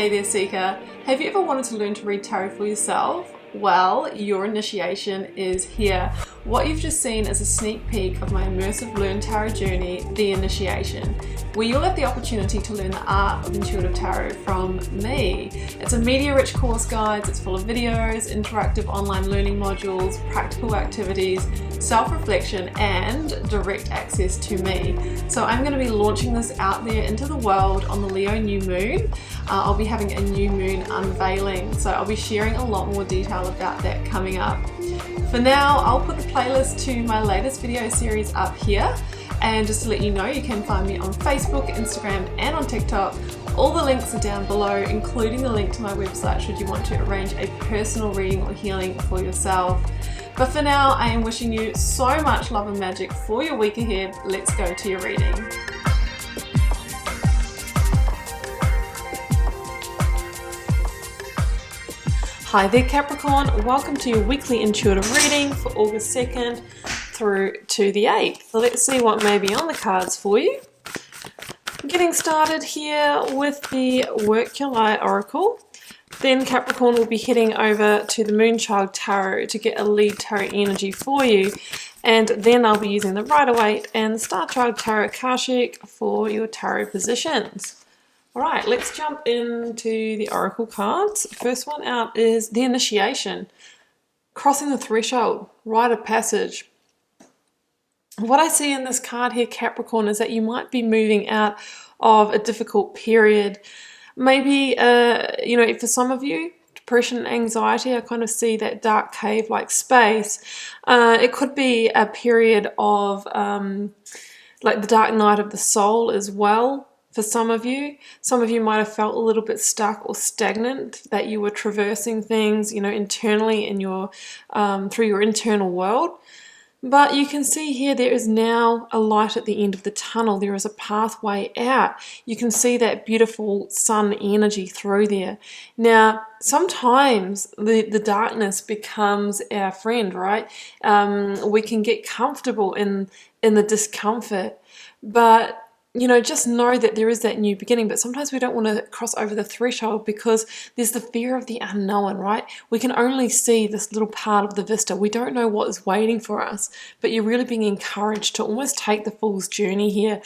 Hey there, Seeker. Have you ever wanted to learn to read tarot for yourself? Well, your initiation is here. What you've just seen is a sneak peek of my immersive Learn Tarot journey, The Initiation, where you'll have the opportunity to learn the art of intuitive tarot from me. It's a media-rich course guides, it's full of videos, interactive online learning modules, practical activities, self-reflection, and direct access to me. So I'm going to be launching this out there into the world on the Leo new moon. I'll be having a new moon unveiling, so I'll be sharing a lot more detail about that coming up. For now, I'll put the playlist to my latest video series up here, and just to let you know, you can find me on Facebook, Instagram, and on TikTok. All the links are down below, including the link to my website should you want to arrange a personal reading or healing for yourself. But for now, I am wishing you so much love and magic for your week ahead. Let's go to your reading. Hi there, Capricorn. Welcome to your weekly intuitive reading for August 2nd through to the 8th. So let's see what may be on the cards for you. Getting started here with the Work Your Light Oracle. Then Capricorn will be heading over to the Moonchild Tarot to get a lead tarot energy for you. And then I'll be using the Rider-Waite and the Star Child Tarot Akashic for your tarot positions. Alright, let's jump into the Oracle cards. First one out is the Initiation. Crossing the threshold, rite of passage. What I see in this card here, Capricorn, is that you might be moving out of a difficult period. Maybe, for some of you, depression and anxiety, I kind of see that dark cave-like space. It could be a period of like the dark night of the soul as well. For some of you might have felt a little bit stuck or stagnant, that you were traversing things, internally in your through your internal world. But you can see here there is now a light at the end of the tunnel. There is a pathway out. You can see that beautiful sun energy through there. Now, sometimes the darkness becomes our friend, right? We can get comfortable in the discomfort, but just know that there is that new beginning. But sometimes we don't want to cross over the threshold because there's the fear of the unknown, right? We can only see this little part of the vista. We don't know what is waiting for us, but you're really being encouraged to almost take the fool's journey here.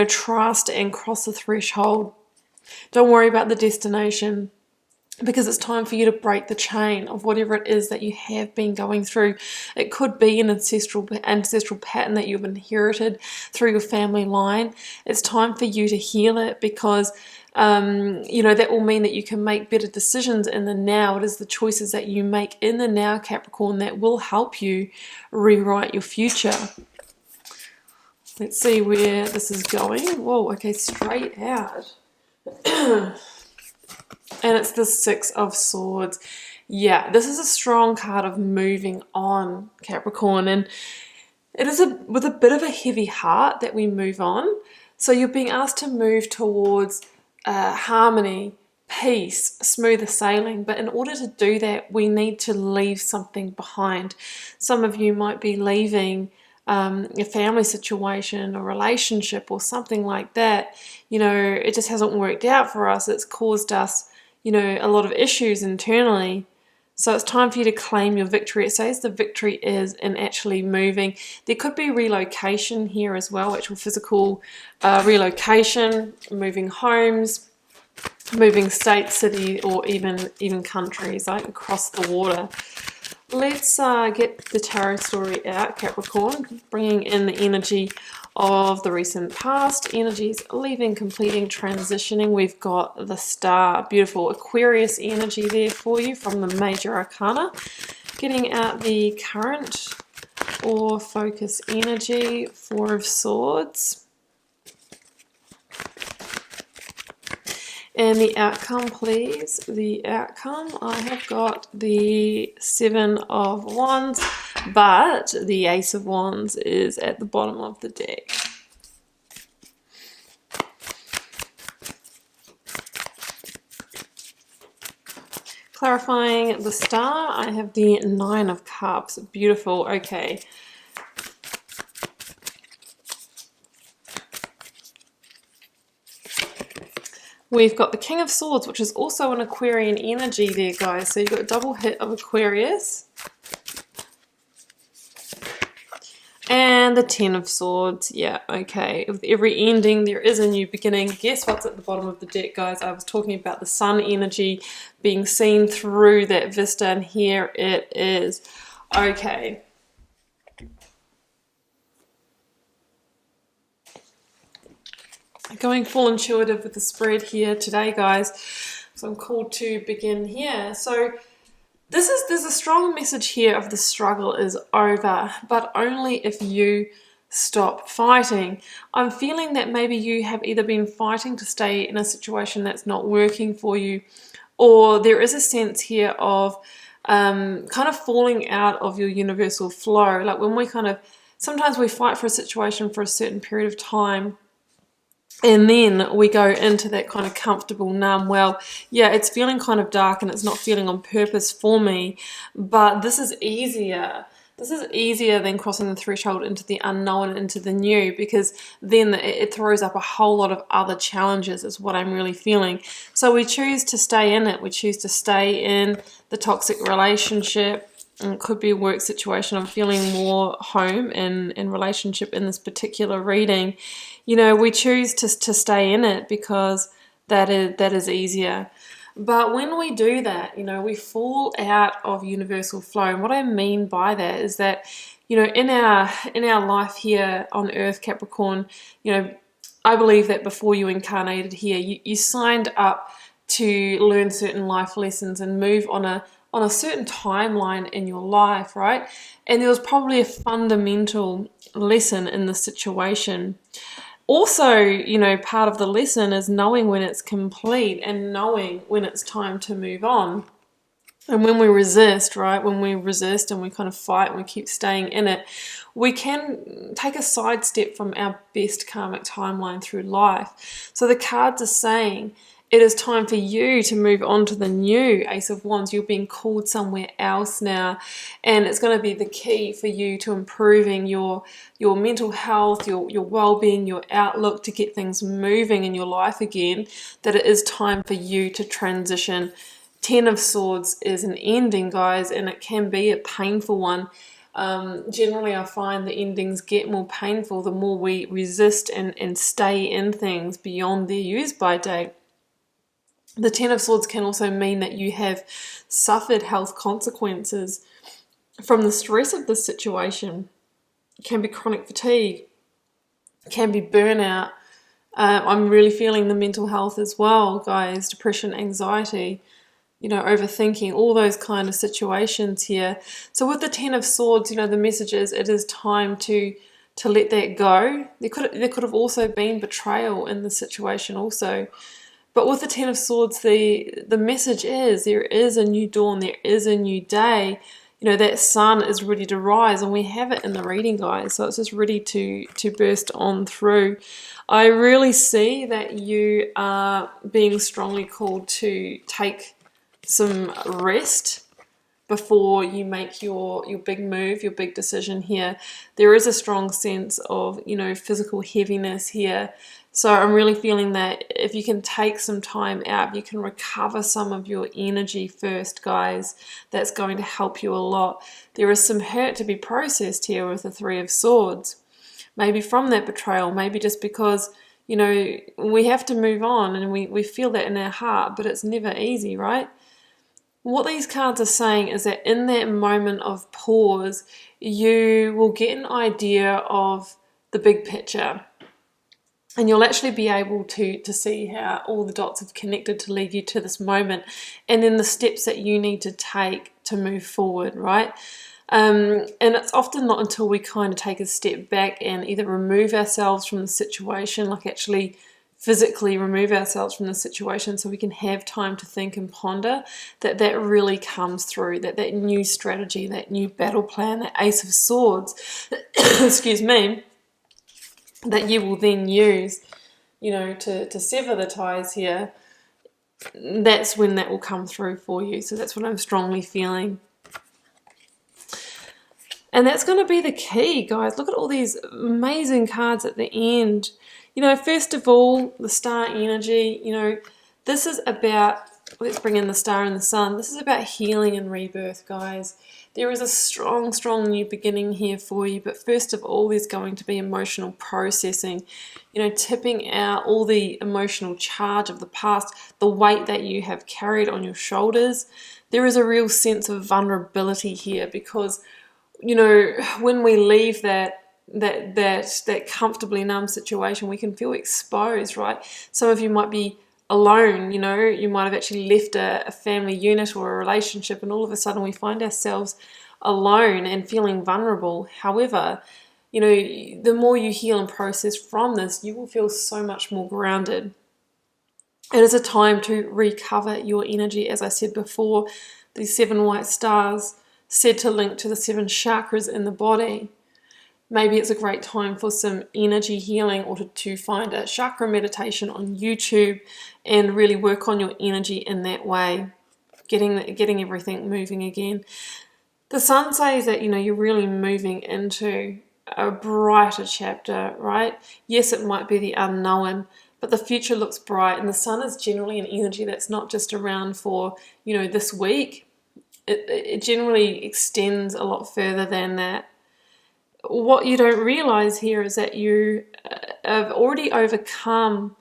Trust and cross the threshold. Don't worry about the destination, because it's time for you to break the chain of whatever it is that you have been going through. It could be an ancestral pattern that you've inherited through your family line. It's time for you to heal it, because that will mean that you can make better decisions in the now. It is the choices that you make in the now, Capricorn, that will help you rewrite your future. Let's see where this is going. Whoa, okay, straight out. And it's the Six of Swords. Yeah, this is a strong card of moving on, Capricorn. And it is with a bit of a heavy heart that we move on. So you're being asked to move towards harmony, peace, smoother sailing. But in order to do that, we need to leave something behind. Some of you might be leaving a family situation or relationship or something like that. It just hasn't worked out for us. It's caused us a lot of issues internally. So it's time for you to claim your victory. It says the victory is in actually moving. There could be relocation here as well, actual physical relocation, moving homes, moving state, city, or even countries, like across the water. Let's get the tarot story out, Capricorn, bringing in the energy of the recent past, energies leaving, completing, transitioning. We've got the Star, beautiful Aquarius energy there for you from the Major Arcana. Getting out the current or focus energy, Four of Swords. And the outcome, please. The outcome, I have got the Seven of Wands, but the Ace of Wands is at the bottom of the deck. Clarifying the Star, I have the Nine of Cups. Beautiful. Okay. We've got the King of Swords, which is also an Aquarian energy there, guys. So you've got a double hit of Aquarius. And the Ten of Swords. Yeah, okay. With every ending, there is a new beginning. Guess what's at the bottom of the deck, guys? I was talking about the sun energy being seen through that vista, and here it is. Okay. Going full intuitive with the spread here today, guys. So I'm called to begin here. So there's a strong message here of the struggle is over, but only if you stop fighting. I'm feeling that maybe you have either been fighting to stay in a situation that's not working for you, or there is a sense here of kind of falling out of your universal flow. Like when we sometimes we fight for a situation for a certain period of time, and then we go into that kind of comfortable, numb, well, yeah, it's feeling kind of dark and it's not feeling on purpose for me, but this is easier. This is easier than crossing the threshold into the unknown, into the new, because then it throws up a whole lot of other challenges is what I'm really feeling. So we choose to stay in it. We choose to stay in the toxic relationship. And it could be a work situation. I'm feeling more home and relationship in this particular reading. You know, we choose to stay in it because that is easier. But when we do that, you know, we fall out of universal flow. And what I mean by that is that, you know, in our life here on Earth, Capricorn, you know, I believe that before you incarnated here, you signed up to learn certain life lessons and move on a certain timeline in your life, right? And there was probably a fundamental lesson in the situation. Also, you know, part of the lesson is knowing when it's complete and knowing when it's time to move on. And when we resist, right, when we resist and we kind of fight and we keep staying in it, we can take a sidestep from our best karmic timeline through life. So the cards are saying, it is time for you to move on to the new Ace of Wands. You're being called somewhere else now. And it's going to be the key for you to improving your mental health, your well-being, your outlook, to get things moving in your life again, that it is time for you to transition. Ten of Swords is an ending, guys, and it can be a painful one. Generally, I find the endings get more painful the more we resist and stay in things beyond their use-by date. The Ten of Swords can also mean that you have suffered health consequences from the stress of this situation. It can be chronic fatigue, it can be burnout. I'm really feeling the mental health as well, guys. Depression, anxiety, you know, overthinking, all those kind of situations here. So with the Ten of Swords, you know, the message is it is time to let that go. There could have also been betrayal in the situation also. But with the Ten of Swords, the message is there is a new dawn, there is a new day. You know, that sun is ready to rise, and we have it in the reading, guys. So it's just ready to burst on through. I really see that you are being strongly called to take some rest before you make your big move, your big decision here. There is a strong sense of, you know, physical heaviness here. So I'm really feeling that if you can take some time out, you can recover some of your energy first, guys. That's going to help you a lot. There is some hurt to be processed here with the Three of Swords. Maybe from that betrayal, maybe just because, you know, we have to move on and we feel that in our heart, but it's never easy, right? What these cards are saying is that in that moment of pause, you will get an idea of the big picture. And you'll actually be able to see how all the dots have connected to lead you to this moment, and then the steps that you need to take to move forward, right? And it's often not until we kind of take a step back and either remove ourselves from the situation, like actually physically remove ourselves from the situation so we can have time to think and ponder, that really comes through, that new strategy, that new battle plan, that Ace of Swords, excuse me, that you will then use, you know, to sever the ties here. That's when that will come through for you. So that's what I'm strongly feeling. And that's going to be the key, guys. Look at all these amazing cards at the end. You know, first of all, the star energy, you know, This is about, let's bring in the star and the sun. This is about healing and rebirth, guys. There is a strong, strong new beginning here for you. But first of all, there's going to be emotional processing. You know, tipping out all the emotional charge of the past, the weight that you have carried on your shoulders. There is a real sense of vulnerability here because, you know, when we leave that comfortably numb situation, we can feel exposed, right? Some of you might be alone, you know, you might have actually left a family unit or a relationship, and all of a sudden we find ourselves alone and feeling vulnerable. However, you know, the more you heal and process from this, you will feel so much more grounded. It is a time to recover your energy. As I said before, these 7 white stars said to link to the 7 chakras in the body. Maybe it's a great time for some energy healing, or to find a chakra meditation on YouTube and really work on your energy in that way, getting everything moving again. The sun says that, you know, you're really moving into a brighter chapter, right? Yes, it might be the unknown, but the future looks bright, and the sun is generally an energy that's not just around for, you know, this week. It generally extends a lot further than that. What you don't realize here is that you have already overcome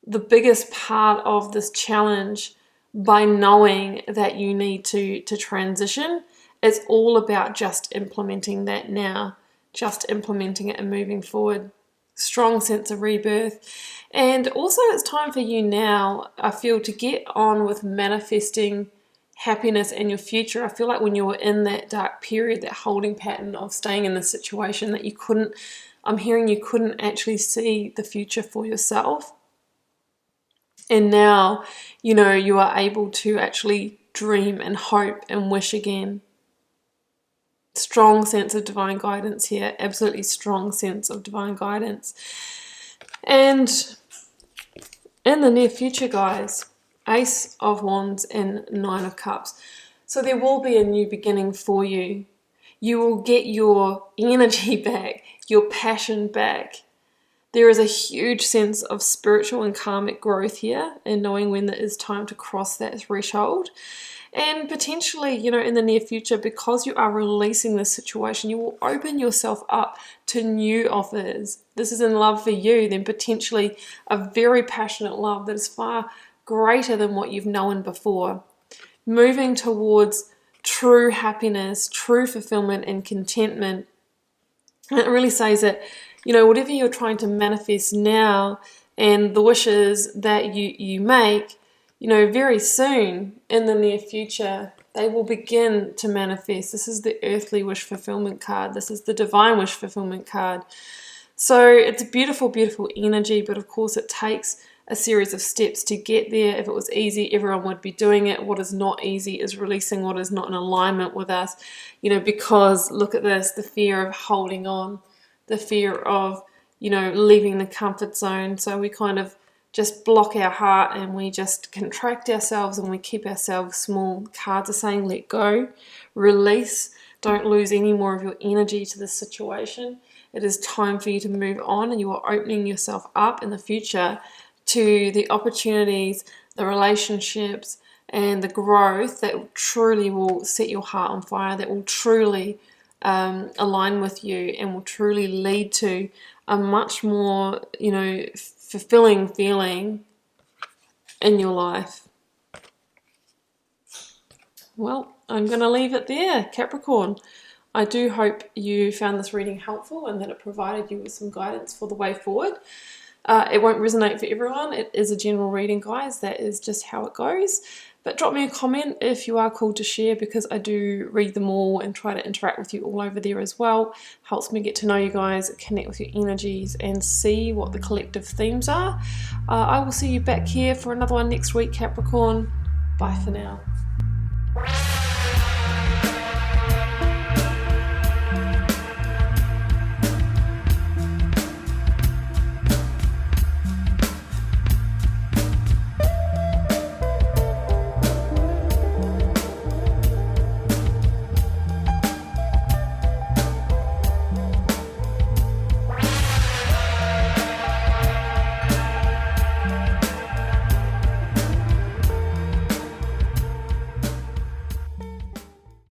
the biggest part of this challenge by knowing that you need to transition. It's all about just implementing that now, just implementing it and moving forward. Strong sense of rebirth. And also it's time for you now, I feel, to get on with manifesting happiness in your future. I feel like when you were in that dark period, that holding pattern of staying in the situation that you couldn't, I'm hearing you couldn't actually see the future for yourself. And now, you know, you are able to actually dream and hope and wish again. Strong sense of divine guidance here, absolutely strong sense of divine guidance. And in the near future, guys, Ace of Wands and 9 of Cups. So there will be a new beginning for you. You will get your energy back, your passion back. There is a huge sense of spiritual and karmic growth here, and knowing when it is time to cross that threshold. And potentially, you know, in the near future, because you are releasing this situation, you will open yourself up to new offers. This is in love for you, then potentially a very passionate love that is far greater than what you've known before. Moving towards true happiness, true fulfillment and contentment. And it really says that, you know, whatever you're trying to manifest now and the wishes that you make, you know, very soon in the near future, they will begin to manifest. This is the earthly wish fulfillment card. This is the divine wish fulfillment card. So it's a beautiful, beautiful energy, but of course it takes a series of steps to get there. If it was easy, everyone would be doing it. What is not easy is releasing what is not in alignment with us, you know, because look at this, the fear of holding on, the fear of, you know, leaving the comfort zone. So we kind of just block our heart and we just contract ourselves and we keep ourselves small. Cards are saying let go, release, don't lose any more of your energy to this situation. It is time for you to move on, and you are opening yourself up in the future to the opportunities, the relationships, and the growth that truly will set your heart on fire, that will truly align with you and will truly lead to a much more, you know, fulfilling feeling in your life. Well, I'm going to leave it there, Capricorn. I do hope you found this reading helpful and that it provided you with some guidance for the way forward. It won't resonate for everyone. It is a general reading, guys. That is just how it goes. But drop me a comment if you are called to share, because I do read them all and try to interact with you all over there as well. Helps me get to know you guys, connect with your energies, and see what the collective themes are. I will see you back here for another one next week, Capricorn. Bye for now.